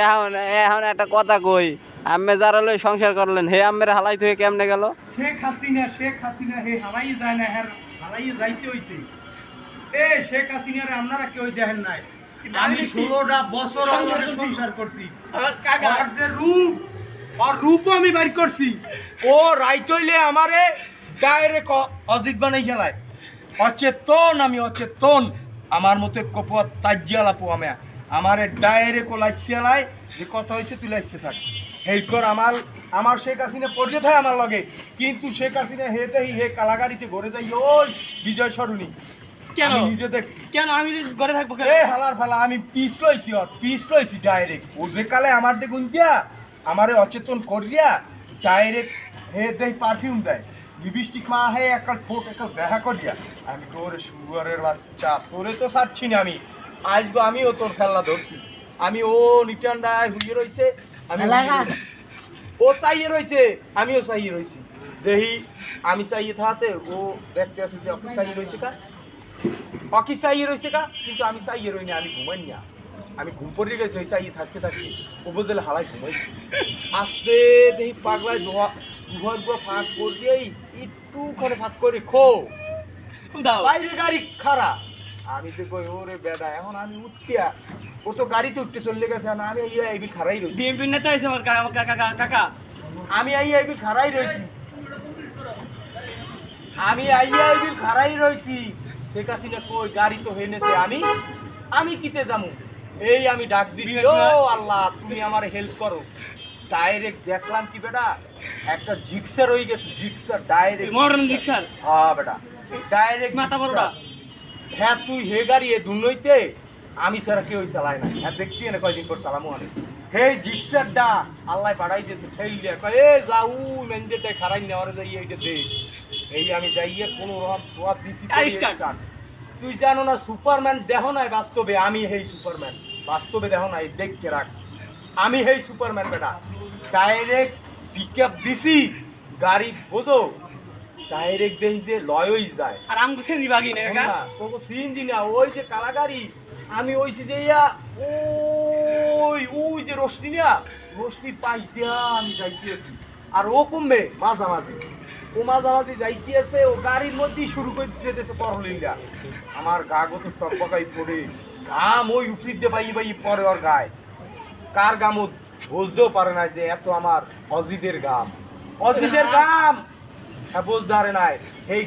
এখন এখন একটা কথা কই, আম্মে যারা লই সংসার করলেন হে আম্মের হালাই থেকে কেমনে গেল? শেখ হাসিনা হে হালাই যায় না, হ্যাঁ হালাই যাইতে হইছে। শেখ হাসিনার আপনারা কেউ দেখেন নাই, আমি 16টা বছর ধরে সংসার করছি। আর যে রূপ আর রূপও আমি বাইর করছি। ও রাইতইলে আমারে ডাইরেক্ট অজিত বানাই খেলায়। অচেতন, আমি অচেতন। আমার মতো কপুয়া তাজ্জালাপু আমি আমারে ডাইরেক্ট লাইছিয়ালায় যে কথা হয়েছে তুই লাইছে থাক। এরপর আমার শেখ হাসিনা পড়লে থাকে আমার লগে, কিন্তু শেখ হাসিনা হে কালাগাড়িতে ঘরে যাই ওই বিজয় সরণি। কেন নিজে দেখছি, কেন আমি ঘরে থাকবো কেন? হালার ফালা আমি পিস লইছি ডাইরেক্ট। ও যে কালে আমার দেখুন দিয়া আমারে অচেতন করিয়া ডাইরেক্ট হে দেই পারফিউম দেয়, লিপস্টিক মা হে একটা ঠোঁট একটা দেখা করিয়া। আমি তোরে সুগারের বাচ্চা, তোরে তো ছাড়ছি না আমি। আজগো আমিও তোর খেলা ধরছি। আমি ও নিটান্ডায় হুইয়ে রইছে, আমি ও চাইয়ে রইছে, আমিও চাইয়ে রইছি। দেহি আমি চাইয়ে থাকতে ও দেখতে আছে যে অকি চাইয়ে রইছে কা, অকি চাইয়ে রইছে কা, কিন্তু আমি চাইয়ে রই না, আমি ঘুমাই না। আমি ঘুম পড়ে গেছি ওই চাইয়ে থাকতে থাকতে উপজেলা হালাই ঘুমাইছি। আসতে দেহি পাগলায় দুহার গুয়া ফাঁক করলেই একটু করে ফাঁক করে খো বাইরে গাড়ি খারা। আমি তো কই ওরে বেডা, এখন আমি উঠিয়া ও তো গাড়িতে উঠতে চলে গেছে, না আমি এই খারাই রইছি। বিএনপি নেতা হয়েছে আমার কাকা। আমি এই খারাই রইছি, আমি এই খারাই রইছি। শেখ হাসিনা কই গাড়ি তো হেনেছে, আমি কিতে যামু? এই আমি ডাক দিছি, ও আল্লাহ তুমি আমার হেল্প করো। ডাইরেক্ট দেখলাম কি বেটা একটা জিক্সার হয়ে গেছে, জিক্সার ডাইরেক্ট মডার্ন জিক্সার। হ্যাঁ বেটা ডাইরেক্ট মাথা বড়টা। হ্যাঁ তুই হে গাড়ি এ দুনইতে আমি ছাড়া কেউ চালায় না। হ্যাঁ দেখছি না কয়দিন পর চালামু আমি। হে জিক্সারটা আল্লাহ পাঠাই দিয়েছে ফেলিয়া কয় এ যাও মেনজেতে খারাই নেওয়ার যাই এইটা দে। এই আমি যাইয়ে কোনো রকম সোয়াদ দিছি। তুই জানো না সুপারম্যান দেহ নাই বাস্তবে, আমি হেই সুপারম্যান বাস্তবে দেহ নাই, দেখতে রাখ আমি হেই সুপারম্যান বেটা। ডাইরেক্ট পিক আপ দিছি গাড়ি বোঝো, ডাইরেক্ট দেখি যে লয়ই যায়। আর আমগো সেনি বাগি না কাকা, তোকে সিনজি না ওই যে কালা গাড়ি। আমি ওইছি যে ওই যে রোশনি না, রোশনির পাশ দিয়া আমি যাইতেছি। আর ও কমবে মাঝামাঝি, ও মাঝামাঝি যাইতেছে, ও গাড়ির মধ্যেই শুরু করে দিতেছে পরলিলা। আমার গা গত টকবকাই পড়ে ঘাম ওই উপরি দিয়ে বাই পরে ওর গায়ে। কার গাম ও বুঝতেও পারে না যে এত আমার অজিদের গাম, অজিদের গাম। হ্যাঁ বুঝতে পারে নাই। এই